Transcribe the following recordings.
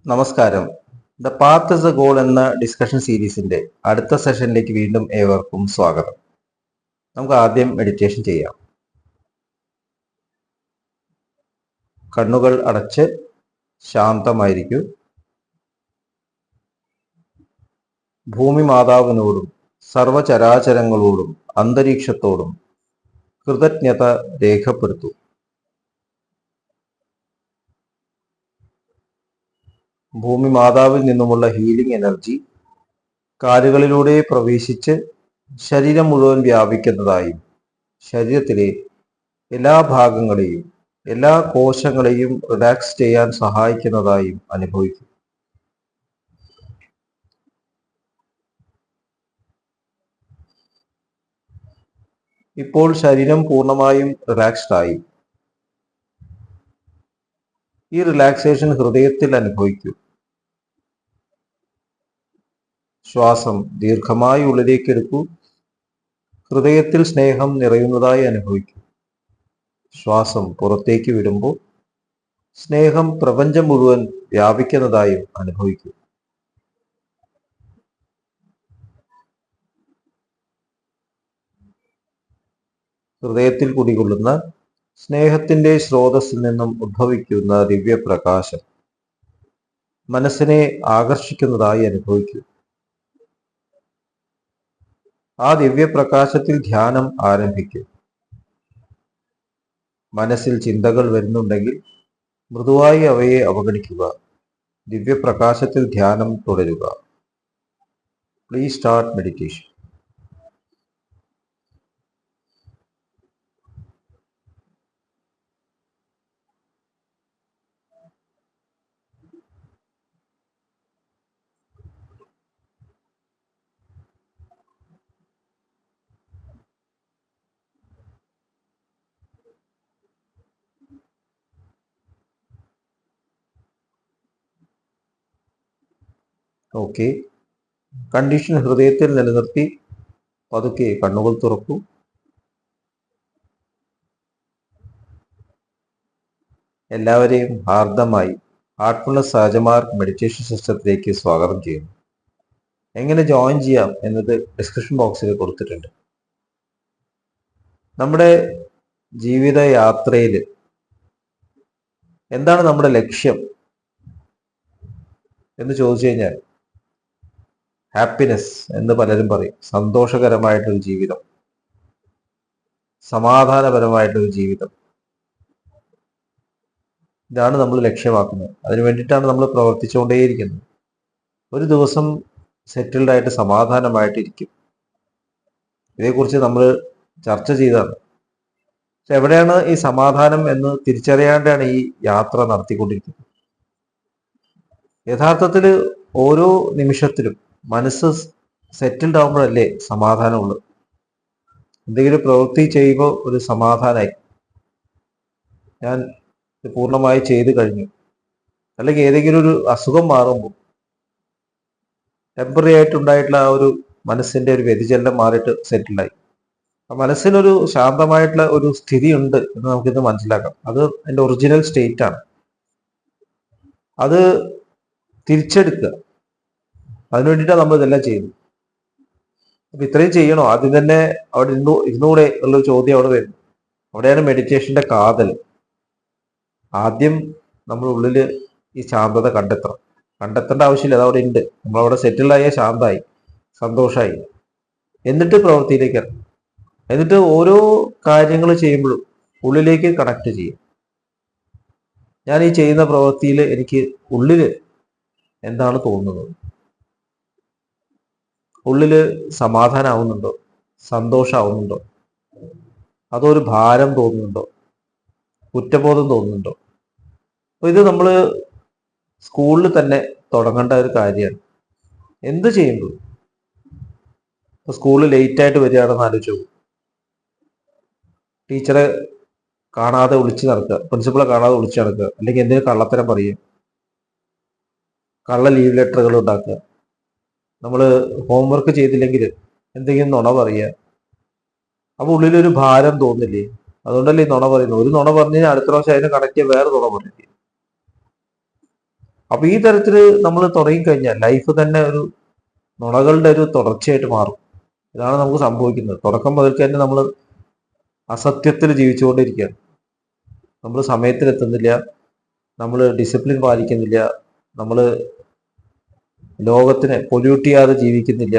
നമസ്കാരം. The path is A goal എന്ന discussion സീരീസിന്റെ അടുത്ത സെഷനിലേക്ക് വീണ്ടും ഏവർക്കും സ്വാഗതം. നമുക്ക് ആദ്യം മെഡിറ്റേഷൻ ചെയ്യാം. കണ്ണുകൾ അടച്ച് ശാന്തമായിരിക്കൂ. ഭൂമി മാതാവിനോടും സർവചരാചരങ്ങളോടും അന്തരീക്ഷത്തോടും കൃതജ്ഞത രേഖപ്പെടുത്തൂ. ഭൂമി മാതാവിൽ നിന്നുമുള്ള ഹീലിംഗ് എനർജി കാലുകളിലൂടെ പ്രവേശിച്ച് ശരീരം മുഴുവൻ വ്യാപിക്കുന്നതായും ശരീരത്തിലെ എല്ലാ ഭാഗങ്ങളെയും എല്ലാ കോശങ്ങളെയും റിലാക്സ് ചെയ്യാൻ സഹായിക്കുന്നതായും അനുഭവിക്കും. ഇപ്പോൾ ശരീരം പൂർണ്ണമായും റിലാക്സ്ഡ് ആയി. ഈ റിലാക്സേഷൻ ഹൃദയത്തിൽ അനുഭവിക്കൂ. ശ്വാസം ദീർഘമായി ഉള്ളിലേക്ക് എടുക്കൂ. ഹൃദയത്തിൽ സ്നേഹം നിറയുന്നതായി അനുഭവിക്കൂ. ശ്വാസം പുറത്തേക്ക് വിടുമ്പോൾ സ്നേഹം പ്രപഞ്ചം മുഴുവൻ വ്യാപിക്കുന്നതായും അനുഭവിക്കൂ. ഹൃദയത്തിൽ കുടികൊള്ളുന്ന സ്നേഹത്തിന്റെ സ്രോതസ്സിൽ നിന്നും ഉദ്ഭവിക്കുന്ന ദിവ്യപ്രകാശം മനസ്സിനെ ആകർഷിക്കുന്നതായി അനുഭവിക്കൂ. ആ ദിവ്യപ്രകാശത്തിൽ ധ്യാനം ആരംഭിക്കും. മനസ്സിൽ ചിന്തകൾ വരുന്നുണ്ടെങ്കിൽ മൃദുവായി അവയെ അവഗണിക്കുക. ദിവ്യപ്രകാശത്തിൽ ധ്യാനം തുടരുക. Please start meditation. Okay, condition ഹൃദയത്തിൽ നിലനിർത്തി പതുക്കെ കണ്ണുകൾ തുറക്കൂ. എല്ലാവരെയും ഹാർദമായി ഹാർട്ട്ഫുൾനെസ് സഹജമാർഗ് മെഡിറ്റേഷൻ സിസ്റ്റത്തിലേക്ക് സ്വാഗതം ചെയ്യുന്നു. എങ്ങനെ ജോയിൻ ചെയ്യാം എന്നത് ഡിസ്ക്രിപ്ഷൻ ബോക്സിൽ കൊടുത്തിട്ടുണ്ട്. നമ്മുടെ ജീവിത യാത്രയിൽ എന്താണ് നമ്മുടെ ലക്ഷ്യം എന്ന് ചോദിച്ചു കഴിഞ്ഞാൽ ഹാപ്പിനെസ് എന്ന് പലരും പറയും. സന്തോഷകരമായിട്ടൊരു ജീവിതം, സമാധാനപരമായിട്ടൊരു ജീവിതം, ഇതാണ് നമ്മൾ ലക്ഷ്യമാക്കുന്നത്. അതിനു വേണ്ടിയിട്ടാണ് നമ്മൾ പ്രവർത്തിച്ചുകൊണ്ടേയിരിക്കുന്നത്. ഒരു ദിവസം സെറ്റിൽഡ് ആയിട്ട് സമാധാനമായിട്ടിരിക്കും. ഇതേക്കുറിച്ച് നമ്മൾ ചർച്ച ചെയ്തതാണ്. പക്ഷെ എവിടെയാണ് ഈ സമാധാനം എന്ന് തിരിച്ചറിയാണ്ടാണ് ഈ യാത്ര നടത്തിക്കൊണ്ടിരിക്കുന്നത്. യഥാർത്ഥത്തിൽ ഓരോ നിമിഷത്തിലും മനസ്സ് സെറ്റിൽഡ് ആകുമ്പോഴല്ലേ സമാധാനമുള്ളത്. എന്തെങ്കിലും പ്രവൃത്തി ചെയ്യുമ്പോൾ ഒരു സമാധാനമായി, ഞാൻ ഇത് പൂർണ്ണമായി ചെയ്തു കഴിഞ്ഞു. അല്ലെങ്കിൽ ഏതെങ്കിലും ഒരു അസുഖം മാറുമ്പോൾ ടെമ്പററി ആയിട്ടുണ്ടായിട്ടുള്ള ആ ഒരു മനസ്സിന്റെ ഒരു വ്യതിചലനം മാറിയിട്ട് സെറ്റിൽഡായി. ആ മനസ്സിനൊരു ശാന്തമായിട്ടുള്ള ഒരു സ്ഥിതി ഉണ്ട് എന്ന് നമുക്കിന്ന് മനസ്സിലാക്കാം. അത് അതിന്റെ ഒറിജിനൽ സ്റ്റേറ്റ് ആണ്. അത് തിരിച്ചെടുക്കുക. അതിനു വേണ്ടിയിട്ടാണ് നമ്മൾ ഇതെല്ലാം ചെയ്യുന്നത്. അപ്പൊ ഇത്രയും ചെയ്യണോ? ആദ്യം തന്നെ അവിടെ ഇരുന്നൂടെ ഉള്ളൊരു ചോദ്യം അവിടെ വരുന്നു. അവിടെയാണ് മെഡിറ്റേഷന്റെ കാതൽ. ആദ്യം നമ്മൾ ഉള്ളില് ഈ ശാന്തത കണ്ടെത്തേണ്ട ആവശ്യമില്ല. അത് അവിടെ ഉണ്ട്. നമ്മളവിടെ സെറ്റിൽഡായ, ശാന്തമായി, സന്തോഷമായി. എന്നിട്ട് പ്രവൃത്തിയിലേക്ക് ഇറങ്ങും. എന്നിട്ട് ഓരോ കാര്യങ്ങൾ ചെയ്യുമ്പോഴും ഉള്ളിലേക്ക് കണക്ട് ചെയ്യും. ഞാൻ ഈ ചെയ്യുന്ന പ്രവൃത്തിയിൽ എനിക്ക് ഉള്ളില് എന്താണ് തോന്നുന്നത്? ഉള്ളില് സമാധാനമാവുന്നുണ്ടോ? സന്തോഷമാവുന്നുണ്ടോ? അതോ ഒരു ഭാരം തോന്നുന്നുണ്ടോ? കുറ്റബോധം തോന്നുന്നുണ്ടോ? അപ്പൊ ഇത് നമ്മൾ സ്കൂളിൽ തന്നെ തുടങ്ങേണ്ട ഒരു കാര്യമാണ്. എന്ത് ചെയ്യുമ്പോൾ ഇപ്പൊ സ്കൂളിൽ ലേറ്റ് ആയിട്ട് വരികയാണെന്ന് ആലോചിച്ചു. ടീച്ചറെ കാണാതെ ഒളിച്ചു നടക്കുക, പ്രിൻസിപ്പളെ കാണാതെ ഒളിച്ചു നടക്കുക, അല്ലെങ്കിൽ എന്തെങ്കിലും കള്ളത്തരം പറയുക, കള്ള ലീവ് ലെറ്ററുകൾ ഉണ്ടാക്കുക, നമ്മൾ ഹോംവർക്ക് ചെയ്തില്ലെങ്കിൽ എന്തെങ്കിലും നുണ പറയുക. അപ്പൊ ഉള്ളിലൊരു ഭാരം തോന്നില്ലേ? അതുകൊണ്ടല്ലേ ഈ നുണ പറയുന്നത്. ഒരു നുണ പറഞ്ഞു കഴിഞ്ഞാൽ അടുത്ത പ്രാവശ്യം അതിനെ കണക്ട് ചെയ്യാൻ വേറെ നുണ പറഞ്ഞില്ലേ? അപ്പൊ ഈ തരത്തില് നമ്മൾ തുടങ്ങിക്കഴിഞ്ഞാൽ ലൈഫ് തന്നെ ഒരു നുണകളുടെ ഒരു തുടർച്ചയായിട്ട് മാറും. ഇതാണ് നമുക്ക് സംഭവിക്കുന്നത്. തുടക്കം മുതൽക്ക് തന്നെ നമ്മൾ അസത്യത്തിൽ ജീവിച്ചുകൊണ്ടിരിക്കുകയാണ്. നമ്മൾ സമയത്തിലെത്തുന്നില്ല, നമ്മൾ ഡിസിപ്ലിൻ പാലിക്കുന്നില്ല, നമ്മൾ ലോകത്തിനെ പൊല്യൂട്ട് ചെയ്യാതെ ജീവിക്കുന്നില്ല,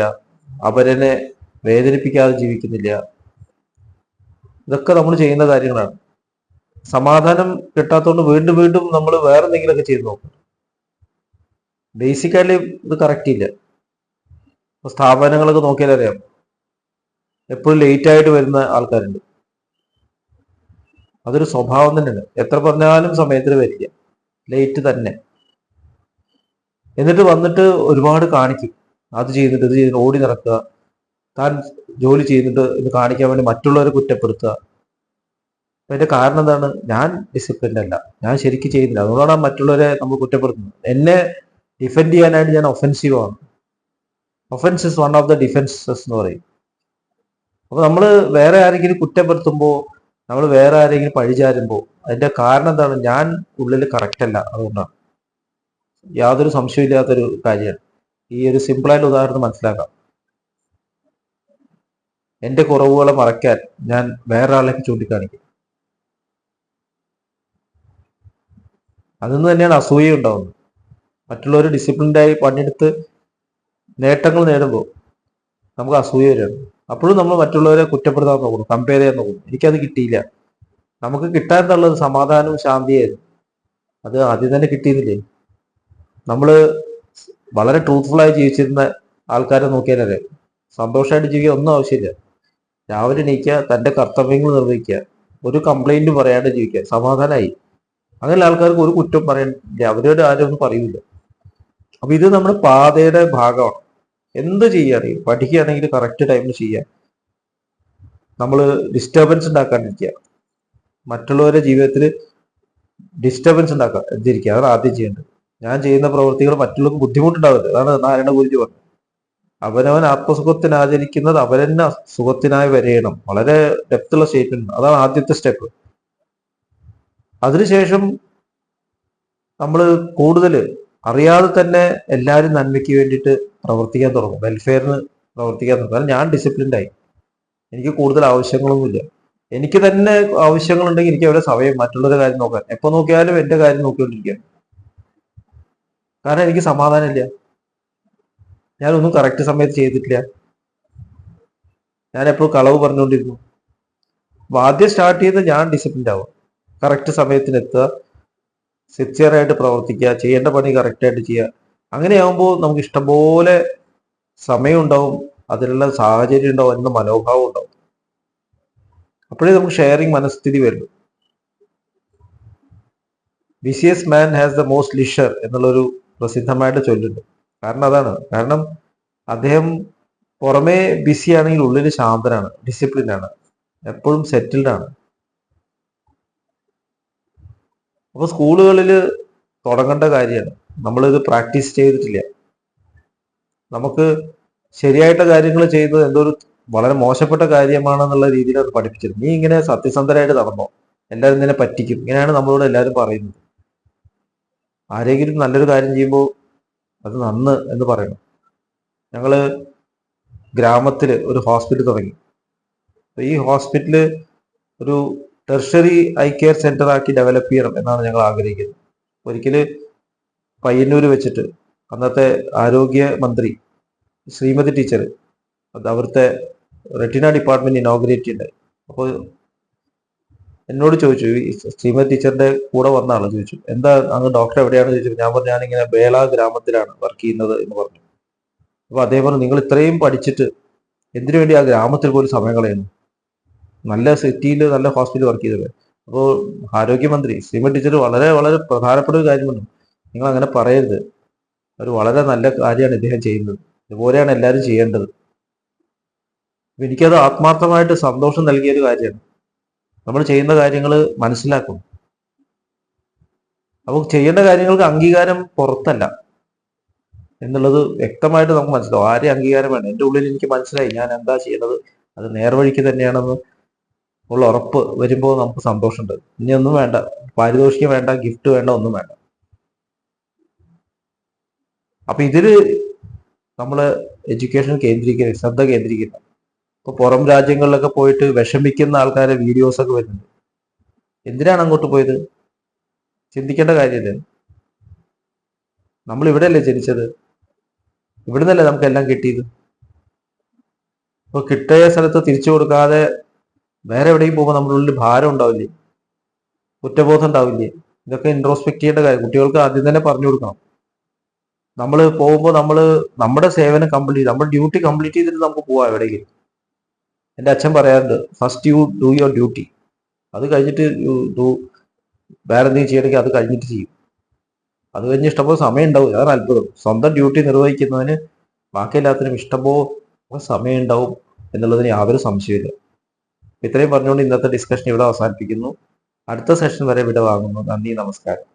അവരനെ വേദനിപ്പിക്കാതെ ജീവിക്കുന്നില്ല. ഇതൊക്കെ നമ്മൾ ചെയ്യുന്ന കാര്യങ്ങളാണ്. സമാധാനം കിട്ടാത്തതുകൊണ്ട് വീണ്ടും വീണ്ടും നമ്മൾ വേറെ എന്തെങ്കിലുമൊക്കെ ചെയ്തു നോക്കും. ബേസിക്കലി ഇത് കറക്റ്റ് ഇല്ല. സ്ഥാപനങ്ങളൊക്കെ നോക്കിയാലറിയാം, എപ്പോഴും ലേറ്റ് ആയിട്ട് വരുന്ന ആൾക്കാരുണ്ട്. അതൊരു സ്വഭാവം തന്നെയാണ്. എത്ര പറഞ്ഞാലും സമയത്തിന് വരില്ല, ലേറ്റ് തന്നെ. എന്നിട്ട് വന്നിട്ട് ഒരുപാട് കാണിക്കും, അത് ചെയ്യുന്നിട്ട് ഇത് ചെയ്തിട്ട് ഓടി നടക്കുക, താൻ ജോലി ചെയ്യുന്നിട്ട് ഇത് കാണിക്കാൻ വേണ്ടി മറ്റുള്ളവരെ കുറ്റപ്പെടുത്തുക. അപ്പൊ അതിന്റെ കാരണം എന്താണ്? ഞാൻ ഡിസിപ്ലിൻഡ് അല്ല, ഞാൻ ശരിക്കും ചെയ്യുന്നില്ല, അതുകൊണ്ടാണ് മറ്റുള്ളവരെ നമ്മൾ കുറ്റപ്പെടുത്തുന്നത്. എന്നെ ഡിഫെൻഡ് ചെയ്യാനായിട്ട് ഞാൻ ഒഫെൻസീവ് ആണ്. Offence is one of the defences എന്ന് പറയും. അപ്പൊ നമ്മൾ വേറെ ആരെങ്കിലും കുറ്റപ്പെടുത്തുമ്പോൾ, നമ്മൾ വേറെ ആരെങ്കിലും പഴിചാരുമ്പോൾ അതിന്റെ കാരണം എന്താണ്? ഞാൻ ഉള്ളിൽ കറക്റ്റ് അല്ല, അതുകൊണ്ടാണ്. യാതൊരു സംശയമില്ലാത്തൊരു കാര്യമാണ്. ഈ ഒരു സിമ്പിളായിട്ട് ഉദാഹരണം മനസ്സിലാക്കാം. എന്റെ കുറവുകളെ മറയ്ക്കാൻ ഞാൻ വേറെ ആളേക്ക് ചൂണ്ടിക്കാണിക്കും. അതിൽ നിന്ന് തന്നെയാണ് അസൂയ ഉണ്ടാവുന്നത്. മറ്റുള്ളവർ ഡിസിപ്ലിൻഡായി പണിയെടുത്ത് നേട്ടങ്ങൾ നേടുമ്പോൾ നമുക്ക് അസൂയ വരികയാണ്. അപ്പോഴും നമ്മൾ മറ്റുള്ളവരെ കുറ്റപ്പെടുത്താൻ നോക്കണം, കമ്പയർ ചെയ്യാൻ നോക്കണം. എനിക്കത് കിട്ടിയില്ല. നമുക്ക് കിട്ടാനുള്ളത് സമാധാനവും ശാന്തിയായിരുന്നു. അത് ആദ്യം തന്നെ കിട്ടിയിരുന്നില്ലേ? നമ്മൾ വളരെ ട്രൂത്ത്ഫുള്ളായി ജീവിച്ചിരുന്ന ആൾക്കാരെ നോക്കിയാലേ സന്തോഷമായിട്ട് ജീവിക്കാൻ ഒന്നും ആവശ്യമില്ല. രാവിലെ എണീക്കുക, തൻ്റെ കർത്തവ്യങ്ങൾ നിർവഹിക്കുക, ഒരു കംപ്ലൈന്റ് പറയാണ്ട് ജീവിക്കുക, സമാധാനമായി. അങ്ങനെയുള്ള ആൾക്കാർക്ക് ഒരു കുറ്റം പറയാനില്ല, അവരോട് ആരും ഒന്നും പറയൂല. അപ്പൊ ഇത് നമ്മുടെ പാതയുടെ ഭാഗമാണ്. എന്ത് ചെയ്യുകയാണെങ്കിൽ, പഠിക്കുകയാണെങ്കിൽ കറക്റ്റ് ടൈമിൽ ചെയ്യുക. നമ്മൾ ഡിസ്റ്റർബൻസ് ഉണ്ടാക്കാണ്ടിരിക്കുക, മറ്റുള്ളവരുടെ ജീവിതത്തിൽ ഡിസ്റ്റർബൻസ് ഉണ്ടാക്കാതിരിക്കുക. അതാണ് ആദ്യം ചെയ്യേണ്ടത്. ഞാൻ ചെയ്യുന്ന പ്രവൃത്തികൾ മറ്റുള്ളവർക്ക് ബുദ്ധിമുട്ടുണ്ടാവരുത്. അതാണ് നാരായണ ഗുരുജി പറഞ്ഞത്. അവനവൻ ആത്മസുഖത്തിന് ആചരിക്കുന്നത് അവരെന്നെ സുഖത്തിനായി വരയണം. വളരെ ഡെപ്തുള്ള സ്റ്റേറ്റ്മെന്റ്. അതാണ് ആദ്യത്തെ സ്റ്റെപ്പ്. അതിനുശേഷം നമ്മൾ കൂടുതൽ അറിയാതെ തന്നെ എല്ലാവരും നന്മയ്ക്ക് വേണ്ടിയിട്ട് പ്രവർത്തിക്കാൻ തുടങ്ങും, വെൽഫെയറിന് പ്രവർത്തിക്കാൻ തുടങ്ങും. കാരണം ഞാൻ ഡിസിപ്ലിൻഡായി, എനിക്ക് കൂടുതൽ ആവശ്യങ്ങളൊന്നുമില്ല. എനിക്ക് തന്നെ ആവശ്യങ്ങളുണ്ടെങ്കിൽ എനിക്ക് അവരെ സമയം മറ്റുള്ളവരുടെ കാര്യം നോക്കാൻ. എപ്പോൾ നോക്കിയാലും എൻ്റെ കാര്യം നോക്കിക്കൊണ്ടിരിക്കുക. കാരണം എനിക്ക് സമാധാനമില്ല, ഞാനൊന്നും കറക്റ്റ് സമയത്ത് ചെയ്തിട്ടില്ല, ഞാൻ എപ്പോഴും കളവ് പറഞ്ഞുകൊണ്ടിരുന്നു. അപ്പൊ ആദ്യം സ്റ്റാർട്ട് ചെയ്ത് ഞാൻ ഡിസിപ്ലിൻഡ് ആവും, കറക്റ്റ് സമയത്തിന് എത്തുക, സിൻസിയറായിട്ട് പ്രവർത്തിക്കുക, ചെയ്യേണ്ട പണി കറക്റ്റായിട്ട് ചെയ്യുക. അങ്ങനെയാകുമ്പോൾ നമുക്ക് ഇഷ്ടംപോലെ സമയം ഉണ്ടാവും, അതിനുള്ള സാഹചര്യം ഉണ്ടാവും, അതിനുള്ള മനോഭാവം ഉണ്ടാവും. അപ്പോഴേ നമുക്ക് ഷെയറിങ് മനസ്ഥിതി വരുള്ളൂ. Busiest man has the most leisure എന്നുള്ളൊരു പ്രസിദ്ധമായിട്ട് ചൊല്ലുണ്ട്. കാരണം അതാണ്. കാരണം അദ്ദേഹം പുറമേ ബിസി ആണെങ്കിൽ ഉള്ളിൽ ശാന്തനാണ്, ഡിസിപ്ലിനാണ്, എപ്പോഴും സെറ്റിൽഡ് ആണ്. അപ്പൊ സ്കൂളുകളിൽ തുടങ്ങേണ്ട കാര്യമാണ്. നമ്മളിത് പ്രാക്ടീസ് ചെയ്തിട്ടില്ല. നമുക്ക് ശരിയായിട്ട് കാര്യങ്ങൾ ചെയ്യുന്നത് എന്തോ ഒരു വളരെ മോശപ്പെട്ട കാര്യമാണെന്നുള്ള രീതിയിൽ അത് പഠിപ്പിച്ചത്. നീ ഇങ്ങനെ സത്യസന്ധരായിട്ട് നടന്നോ, എല്ലാവരും നിന്നെ പറ്റിക്കും, ഇങ്ങനെയാണ് നമ്മളോട് എല്ലാവരും പറയുന്നത്. ആരെങ്കിലും നല്ലൊരു കാര്യം ചെയ്യുമ്പോൾ അത് നന്ന് എന്ന് പറയണം. ഞങ്ങള് ഗ്രാമത്തിൽ ഒരു ഹോസ്പിറ്റൽ തുടങ്ങി. ഈ ഹോസ്പിറ്റല് ഒരു ടെർഷറി ഐ കെയർ സെന്റർ ആക്കി ഡെവലപ്പ് ചെയ്യണം എന്നാണ് ഞങ്ങൾ ആഗ്രഹിക്കുന്നത്. ഒരിക്കല് പയ്യന്നൂർ വെച്ചിട്ട് അന്നത്തെ ആരോഗ്യ മന്ത്രി ശ്രീമതി ടീച്ചർ അത് അവിടുത്തെ റെറ്റിന ഡിപ്പാർട്ട്മെന്റ് ഇനോഗ്രേറ്റ് ഉണ്ടായി. അപ്പോൾ എന്നോട് ചോദിച്ചു, ഈ ശ്രീമതി ടീച്ചറിന്റെ കൂടെ വന്ന ആള് ചോദിച്ചു, എന്താ അങ്ങ് ഡോക്ടർ എവിടെയാണെന്ന് ചോദിച്ചു. ഞാൻ പറഞ്ഞു, ഞാനിങ്ങനെ ബേള ഗ്രാമത്തിലാണ് വർക്ക് ചെയ്യുന്നത് എന്ന് പറഞ്ഞു. അപ്പൊ അദ്ദേഹം പറഞ്ഞു, നിങ്ങൾ ഇത്രയും പഠിച്ചിട്ട് എന്തിനു വേണ്ടി ആ ഗ്രാമത്തിൽ പോലും സമയം കളയുന്നു, നല്ല സിറ്റിയിൽ നല്ല ഹോസ്പിറ്റൽ വർക്ക് ചെയ്തത്. അപ്പോൾ ആരോഗ്യമന്ത്രി ശ്രീമതി ടീച്ചർ വളരെ വളരെ പ്രധാനപ്പെട്ട ഒരു കാര്യമാണ്, നിങ്ങൾ അങ്ങനെ പറയരുത്, ഒരു വളരെ നല്ല കാര്യമാണ് ഇദ്ദേഹം ചെയ്യുന്നത്, ഇതുപോലെയാണ് എല്ലാവരും ചെയ്യേണ്ടത്. എനിക്കത് ആത്മാർത്ഥമായിട്ട് സന്തോഷം നൽകിയ ഒരു കാര്യമാണ്. നമ്മൾ ചെയ്യുന്ന കാര്യങ്ങൾ മനസ്സിലാക്കും. അപ്പോൾ ചെയ്യേണ്ട കാര്യങ്ങൾക്ക് അംഗീകാരം പുറത്തല്ല എന്നുള്ളത് വ്യക്തമായിട്ട് നമുക്ക് മനസ്സിലാവും. ആരെ അംഗീകാരം വേണം, എൻ്റെ ഉള്ളിൽ എനിക്ക് മനസ്സിലായി ഞാൻ എന്താ ചെയ്യുന്നത്, അത് നേർവഴിക്ക് തന്നെയാണെന്ന് ഉള്ള ഉറപ്പ് വരുമ്പോൾ നമുക്ക് സന്തോഷമുണ്ട്. ഇനി ഒന്നും വേണ്ട, പാരിതോഷികം വേണ്ട, ഗിഫ്റ്റ് വേണ്ട, ഒന്നും വേണ്ട. അപ്പൊ ഇതില് നമ്മള് എഡ്യൂക്കേഷൻ ശ്രദ്ധ കേന്ദ്രീകരിക്കണം. ഇപ്പൊ പുറം രാജ്യങ്ങളിലൊക്കെ പോയിട്ട് വിഷമിക്കുന്ന ആൾക്കാരെ വീഡിയോസ് ഒക്കെ വരുന്നുണ്ട്. എന്തിനാണ് അങ്ങോട്ട് പോയത്? ചിന്തിക്കേണ്ട കാര്യമല്ലേ? നമ്മൾ ഇവിടെ അല്ലേ ജനിച്ചത്, ഇവിടുന്നല്ലേ നമുക്ക് എല്ലാം കിട്ടിയത്. അപ്പൊ കിട്ടിയ സ്ഥലത്ത് തിരിച്ചു കൊടുക്കാതെ വേറെ എവിടെയും പോകുമ്പോൾ നമ്മുടെ ഉള്ളിൽ ഭാരം ഉണ്ടാവില്ലേ, കുറ്റബോധം ഉണ്ടാവില്ലേ? ഇതൊക്കെ ഇൻട്രോസ്പെക്ട് ചെയ്യേണ്ട കാര്യം കുട്ടികൾക്ക് ആദ്യം തന്നെ പറഞ്ഞു കൊടുക്കണം. നമ്മൾ പോകുമ്പോൾ നമ്മുടെ സേവനം കംപ്ലീറ്റ്, നമ്മുടെ ഡ്യൂട്ടി കംപ്ലീറ്റ് ചെയ്തിട്ട് നമുക്ക് പോവാം എവിടെയെങ്കിലും. എൻ്റെ അച്ഛൻ പറയാറുണ്ട്, first you do your duty, അത് കഴിഞ്ഞിട്ട് യു ഡു വേറെ എന്തെങ്കിലും ചെയ്യണമെങ്കിൽ അത് കഴിഞ്ഞിട്ട് ചെയ്യും. അത് കഴിഞ്ഞ് ഇഷ്ടംപോലെ സമയം ഉണ്ടാവും. അതാണ് അത്ഭുതം. സ്വന്തം ഡ്യൂട്ടി നിർവഹിക്കുന്നതിന് ബാക്കി എല്ലാത്തിനും ഇഷ്ടംപോലെ സമയം ഉണ്ടാവും എന്നുള്ളതിന് യാതൊരു സംശയമില്ല. ഇത്രയും പറഞ്ഞുകൊണ്ട് ഇന്നത്തെ ഡിസ്കഷൻ ഇവിടെ അവസാനിപ്പിക്കുന്നു. അടുത്ത സെഷൻ വരെ വിട വാങ്ങുന്നു. നന്ദി, നമസ്കാരം.